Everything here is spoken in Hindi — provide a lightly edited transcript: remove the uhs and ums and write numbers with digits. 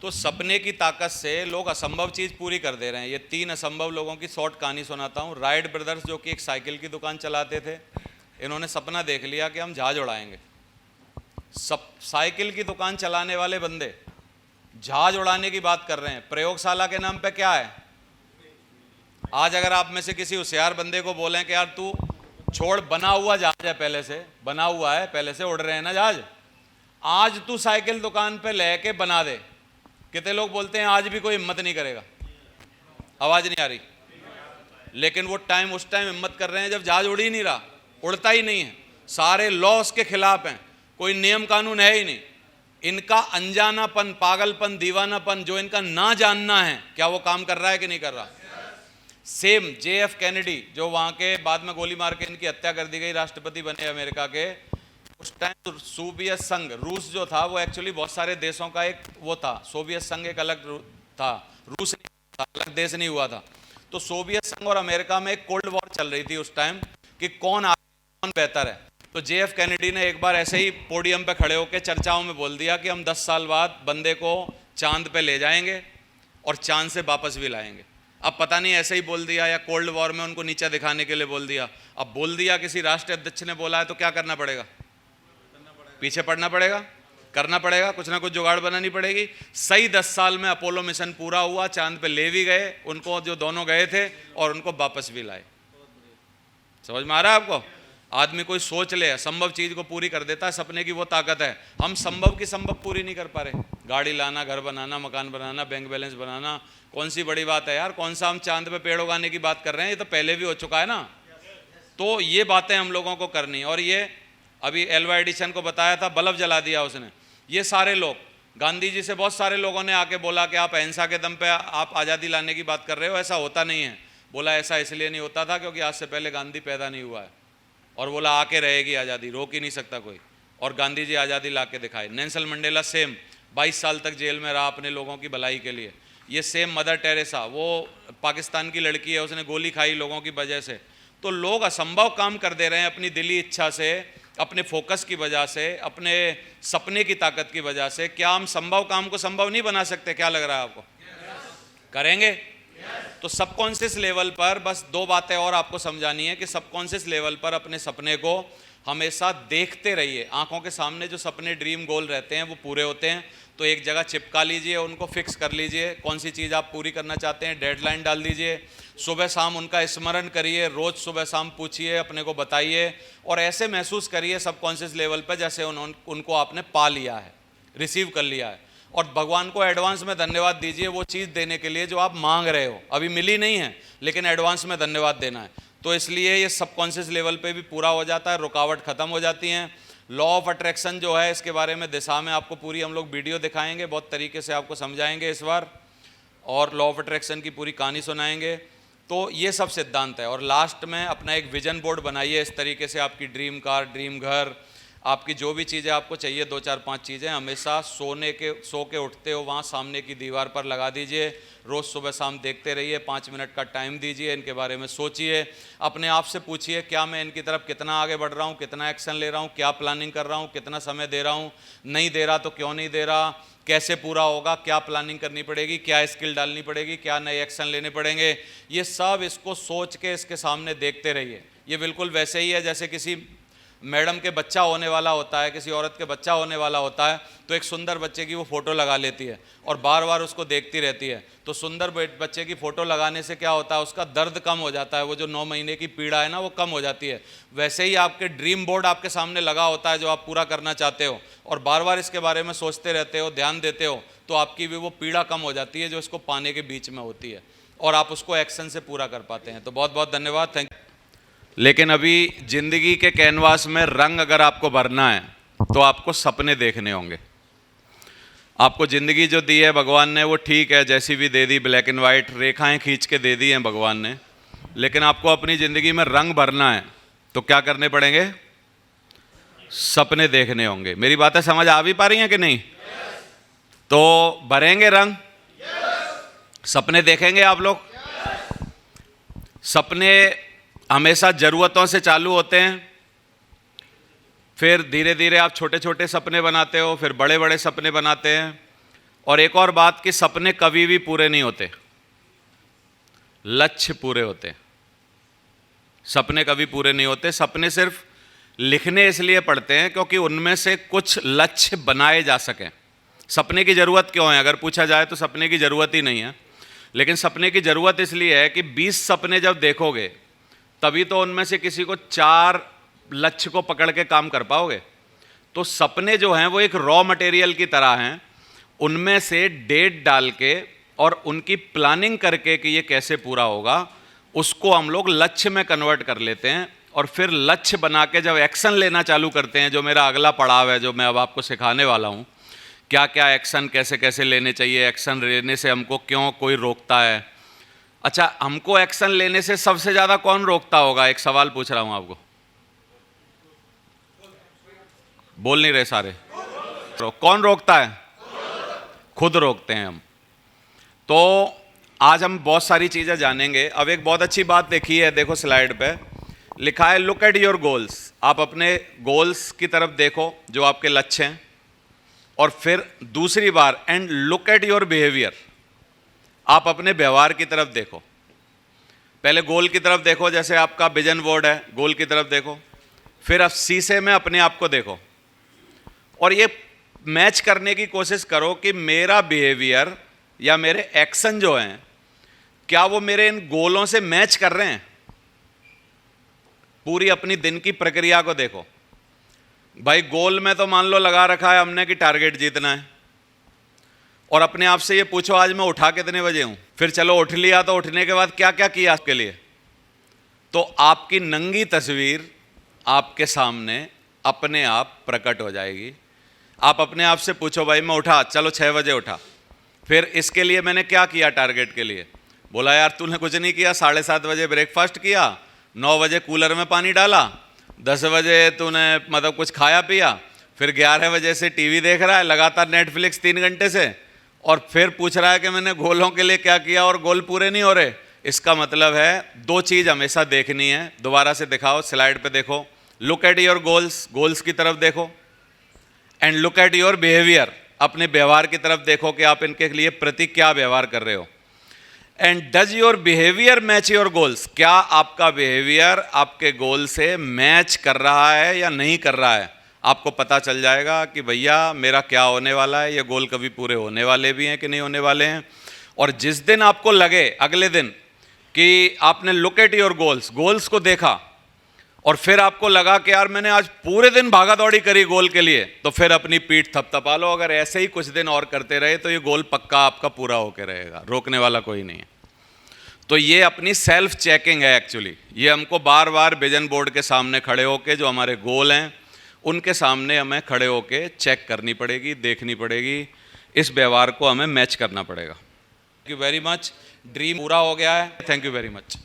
तो सपने की ताकत से लोग असंभव चीज़ पूरी कर दे रहे हैं। ये 3 असंभव लोगों की शॉर्ट कहानी सुनाता हूँ। राइट ब्रदर्स जो कि एक साइकिल की दुकान चलाते थे, इन्होंने सपना देख लिया कि हम जहाज उड़ाएंगे। साइकिल की दुकान चलाने वाले बंदे जहाज उड़ाने की बात कर रहे हैं। प्रयोगशाला के नाम पे क्या है? आज अगर आप में से किसी होशियार बंदे को बोलें कि यार तू छोड़, बना हुआ जहाज है, पहले से बना हुआ है, पहले से उड़ रहे हैं ना जहाज, आज तू साइकिल दुकान पे लेके बना दे, कितने लोग बोलते हैं आज भी कोई हिम्मत नहीं करेगा? आवाज नहीं आ रही? लेकिन वो टाइम उस टाइम हिम्मत कर रहे हैं जब जहाज उड़ ही नहीं रहा, उड़ता ही नहीं है, सारे लॉ उसके खिलाफ हैं, कोई नियम कानून है ही नहीं। इनका अनजानापन, पागलपन, दीवानापन, जो इनका ना जानना है, क्या वो काम कर रहा है कि नहीं कर रहा? सेम JF कैनेडी, जो वहाँ के बाद में गोली मार के इनकी हत्या कर दी गई, राष्ट्रपति बने अमेरिका के, उस टाइम सोवियत संघ, रूस जो था वो एक्चुअली बहुत सारे देशों का एक वो था। सोवियत संघ एक अलग था, रूस नहीं था, अलग देश नहीं हुआ था। तो सोवियत संघ और अमेरिका में एक कोल्ड वॉर चल रही थी उस टाइम कि कौन कौन बेहतर है। तो JF कैनेडी ने एक बार ऐसे ही पोडियम पे खड़े होकर चर्चाओं में बोल दिया कि हम 10 साल बाद बंदे को चांद पे ले जाएंगे और चांद से वापस भी लाएंगे। अब पता नहीं ऐसे ही बोल दिया या कोल्ड वॉर में उनको नीचा दिखाने के लिए बोल दिया। अब बोल दिया, किसी राष्ट्र अध्यक्ष ने बोला है तो क्या करना पड़ेगा? पीछे पड़ना पड़ेगा, करना पड़ेगा, कुछ ना कुछ जुगाड़ बनानी पड़ेगी। सही 10 साल में अपोलो मिशन पूरा हुआ, चांद पे ले भी गए उनको, जो दोनों गए थे, और उनको वापस भी लाए। समझ में आ रहा है आपको? आदमी कोई सोच ले, असंभव चीज को पूरी कर देता है, सपने की वो ताकत है। हम संभव की संभव पूरी नहीं कर पा रहे। गाड़ी लाना, घर बनाना, मकान बनाना, बैंक बैलेंस बनाना, कौन सी बड़ी बात है यार? कौन सा हम चांद पे पेड़ उगाने की बात कर रहे हैं? ये तो पहले भी हो चुका है ना। तो ये बातें हम लोगों को करनी। और ये अभी एल्वा एडिसन को बताया था, बल्ब जला दिया उसने। ये सारे लोग, गांधी जी से बहुत सारे लोगों ने आके बोला कि आप अहिंसा के दम पे आप आज़ादी लाने की बात कर रहे हो, ऐसा होता नहीं है। बोला ऐसा इसलिए नहीं होता था क्योंकि आज से पहले गांधी पैदा नहीं हुआ है, और बोला आके रहेगी आज़ादी, रोक ही नहीं सकता कोई। और गांधी जी आज़ादी ला के दिखाए। नेल्सन मंडेला सेम 22 साल तक जेल में रहा अपने लोगों की भलाई के लिए। ये सेम मदर टेरेसा, वो पाकिस्तान की लड़की है, उसने गोली खाई लोगों की वजह से। तो लोग असंभव काम कर दे रहे हैं अपनी दिली इच्छा से, अपने फोकस की वजह से, अपने सपने की ताकत की वजह से। क्या हम संभव काम को संभव नहीं बना सकते? क्या लग रहा है आपको? करेंगे? तो सबकॉन्शियस लेवल पर बस 2 बातें और आपको समझानी है कि सबकॉन्शियस लेवल पर अपने सपने को हमेशा देखते रहिए। आंखों के सामने जो सपने, ड्रीम, गोल रहते हैं वो पूरे होते हैं, तो एक जगह चिपका लीजिए, उनको फिक्स कर लीजिए। कौन सी चीज़ आप पूरी करना चाहते हैं, डेडलाइन डाल दीजिए। सुबह शाम उनका स्मरण करिए, रोज़ सुबह शाम पूछिए, अपने को बताइए, और ऐसे महसूस करिए सबकॉन्शियस लेवल पर जैसे उनको आपने पा लिया है, रिसीव कर लिया है। और भगवान को एडवांस में धन्यवाद दीजिए वो चीज़ देने के लिए जो आप मांग रहे हो। अभी मिली नहीं है लेकिन एडवांस में धन्यवाद देना है। तो इसलिए ये सबकॉन्शियस लेवल पे भी पूरा हो जाता है, रुकावट खत्म हो जाती हैं। लॉ ऑफ अट्रैक्शन जो है, इसके बारे में दिशा में आपको पूरी हम लोग वीडियो दिखाएंगे, बहुत तरीके से आपको समझाएंगे इस बार, और लॉ ऑफ अट्रैक्शन की पूरी कहानी सुनाएंगे। तो ये सब सिद्धांत है। और लास्ट में अपना एक विजन बोर्ड बनाइए इस तरीके से, आपकी ड्रीम कार, ड्रीम घर, आपकी जो भी चीज़ें आपको चाहिए, 2 4 5 चीज़ें सो के उठते हो वहाँ सामने की दीवार पर लगा दीजिए। रोज़ सुबह शाम देखते रहिए, 5 मिनट का टाइम दीजिए, इनके बारे में सोचिए, अपने आप से पूछिए क्या मैं इनकी तरफ कितना आगे बढ़ रहा हूँ, कितना एक्शन ले रहा हूँ, क्या प्लानिंग कर रहा हूँ, कितना समय दे रहा हूँ, नहीं दे रहा तो क्यों नहीं दे रहा, कैसे पूरा होगा, क्या प्लानिंग करनी पड़ेगी, क्या स्किल डालनी पड़ेगी, क्या नए एक्शन लेने पड़ेंगे। ये सब इसको सोच के इसके सामने देखते रहिए। ये बिल्कुल वैसे ही है जैसे किसी मैडम के बच्चा होने वाला होता है, किसी औरत के बच्चा होने वाला होता है, तो एक सुंदर बच्चे की वो फ़ोटो लगा लेती है और बार बार उसको देखती रहती है। तो सुंदर बच्चे की फ़ोटो लगाने से क्या होता है, उसका दर्द कम हो जाता है, वो जो 9 महीने की पीड़ा है ना वो कम हो जाती है। वैसे ही आपके ड्रीम बोर्ड आपके सामने लगा होता है जो आप पूरा करना चाहते हो, और बार बार इसके बारे में सोचते रहते हो, ध्यान देते हो, तो आपकी भी वो पीड़ा कम हो जाती है जो इसको पाने के बीच में होती है, और आप उसको एक्शन से पूरा कर पाते हैं। तो बहुत बहुत धन्यवाद, थैंक यू। लेकिन अभी जिंदगी के कैनवास में रंग अगर आपको भरना है तो आपको सपने देखने होंगे। आपको जिंदगी जो दी है भगवान ने वो ठीक है, जैसी भी दे दी, ब्लैक एंड वाइट रेखाएं खींच के दे दी हैं भगवान ने, लेकिन आपको अपनी जिंदगी में रंग भरना है तो क्या करने पड़ेंगे? सपने देखने होंगे। मेरी बातें समझ आ भी पा रही हैं कि नहीं? तो भरेंगे रंग, सपने देखेंगे आप लोग। सपने हमेशा ज़रूरतों से चालू होते हैं, फिर धीरे धीरे आप छोटे छोटे सपने बनाते हो, फिर बड़े बड़े सपने बनाते हैं, और एक और बात कि सपने कभी भी पूरे नहीं होते, लक्ष्य पूरे होते। सपने कभी पूरे नहीं होते। सपने सिर्फ लिखने इसलिए पड़ते हैं क्योंकि उनमें से कुछ लक्ष्य बनाए जा सकें। सपने की ज़रूरत क्यों है? अगर पूछा जाए तो सपने की ज़रूरत ही नहीं है, लेकिन सपने की ज़रूरत इसलिए है कि 20 सपने जब देखोगे तभी तो उनमें से किसी को 4 लक्ष्य को पकड़ के काम कर पाओगे। तो सपने जो हैं वो एक रॉ मटेरियल की तरह हैं, उनमें से डेट डाल के और उनकी प्लानिंग करके कि ये कैसे पूरा होगा, उसको हम लोग लक्ष्य में कन्वर्ट कर लेते हैं। और फिर लक्ष्य बना के जब एक्शन लेना चालू करते हैं, जो मेरा अगला पड़ाव है, जो मैं अब आपको सिखाने वाला हूँ, क्या क्या एक्शन कैसे कैसे लेने चाहिए, एक्शन लेने से हमको क्यों कोई रोकता है। अच्छा, हमको एक्शन लेने से सबसे ज़्यादा कौन रोकता होगा? एक सवाल पूछ रहा हूँ आपको, बोल नहीं रहे सारे। तो कौन रोकता है? खुद रोकते हैं हम। तो आज हम बहुत सारी चीज़ें जानेंगे। अब एक बहुत अच्छी बात देखी है, देखो स्लाइड पे लिखा है लुक एट योर गोल्स। आप अपने गोल्स की तरफ देखो जो आपके लक्ष्य हैं, और फिर दूसरी बार and look at your behaviour. आप अपने व्यवहार की तरफ देखो। पहले गोल की तरफ देखो, जैसे आपका विजन बोर्ड है, गोल की तरफ देखो। फिर आप शीशे में अपने आप को देखो और ये मैच करने की कोशिश करो कि मेरा बिहेवियर या मेरे एक्शन जो हैं, क्या वो मेरे इन गोलों से मैच कर रहे हैं। पूरी अपनी दिन की प्रक्रिया को देखो। भाई गोल में तो मान लो लगा रखा है हमने कि टारगेट जीतना है, और अपने आप से ये पूछो आज मैं उठा कितने बजे हूं। फिर चलो उठ लिया, तो उठने के बाद क्या क्या किया आपके लिए, तो आपकी नंगी तस्वीर आपके सामने अपने आप प्रकट हो जाएगी। आप अपने आप से पूछो भाई मैं उठा, चलो 6 बजे उठा, फिर इसके लिए मैंने क्या किया टारगेट के लिए। बोला यार तूने कुछ नहीं किया, 7:30 बजे ब्रेकफास्ट किया, 9 बजे कूलर में पानी डाला, 10 बजे तूने मतलब कुछ खाया पिया, फिर 11 बजे से टीवी देख रहा है लगातार नेटफ्लिक्स 3 घंटे से, और फिर पूछ रहा है कि मैंने गोलों के लिए क्या किया और गोल पूरे नहीं हो रहे। इसका मतलब है 2 चीज़ हमेशा देखनी है। दोबारा से दिखाओ, स्लाइड पे देखो। Look at your goals, goals की तरफ देखो, and look at your behaviour, अपने व्यवहार की तरफ देखो कि आप इनके लिए प्रति क्या व्यवहार कर रहे हो। And does your behaviour match your goals, क्या आपका बिहेवियर आपके गोल से मैच कर रहा है या नहीं कर रहा है। आपको पता चल जाएगा कि भैया मेरा क्या होने वाला है, ये गोल कभी पूरे होने वाले भी हैं कि नहीं होने वाले हैं। और जिस दिन आपको लगे अगले दिन कि आपने look at your goals, goals को देखा, और फिर आपको लगा कि यार मैंने आज पूरे दिन भागा दौड़ी करी गोल के लिए, तो फिर अपनी पीठ थपथपा लो। अगर ऐसे ही कुछ दिन और करते रहे तो ये गोल पक्का आपका पूरा होकर रहेगा, रोकने वाला कोई नहीं है। तो ये अपनी सेल्फ चेकिंग है एक्चुअली। ये हमको बार बार विजन बोर्ड के सामने खड़े होके जो हमारे गोल हैं उनके सामने हमें खड़े होके चेक करनी पड़ेगी, देखनी पड़ेगी, इस व्यवहार को हमें मैच करना पड़ेगा। Thank you very much. Dream पूरा हो गया है। Thank you very much.